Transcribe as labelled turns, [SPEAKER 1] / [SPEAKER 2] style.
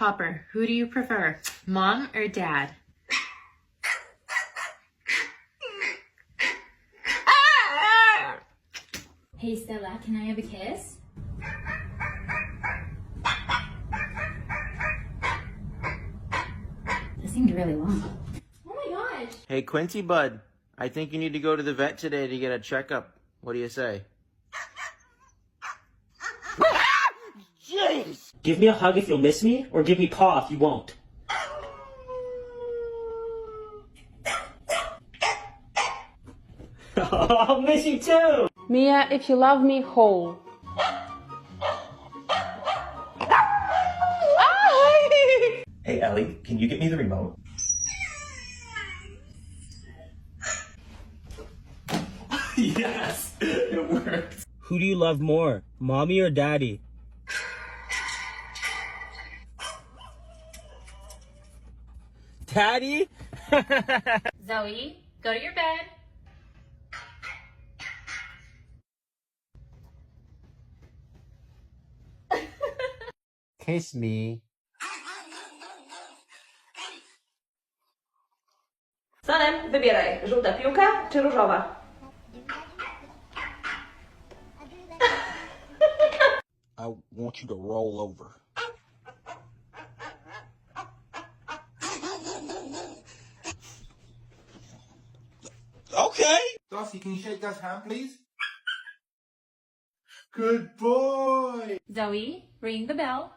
[SPEAKER 1] Hopper, who do you prefer, mom or dad?
[SPEAKER 2] Hey Stella, can I have a kiss? That seemed really long. Oh my gosh!
[SPEAKER 3] Hey, Quincy bud, I think you need to go to the vet today to get a checkup. What do you say? Jeez!
[SPEAKER 4] Give me a hug if you'll miss me, or give me paw if you won't. I'll miss you too!
[SPEAKER 5] Mia, if you love me, whole.
[SPEAKER 4] Hey Ellie, can you get me the remote? Yes, it worked. Who do you love more, mommy or daddy? Daddy?
[SPEAKER 2] Zoe, go to your bed.
[SPEAKER 3] Kiss me.
[SPEAKER 6] Sanem, wybieraj, żółta piłka czy różowa?
[SPEAKER 7] I want you to roll over. Okay.
[SPEAKER 8] Darcy, can you shake Dad's hand, please? Good boy.
[SPEAKER 2] Zoe, ring the bell.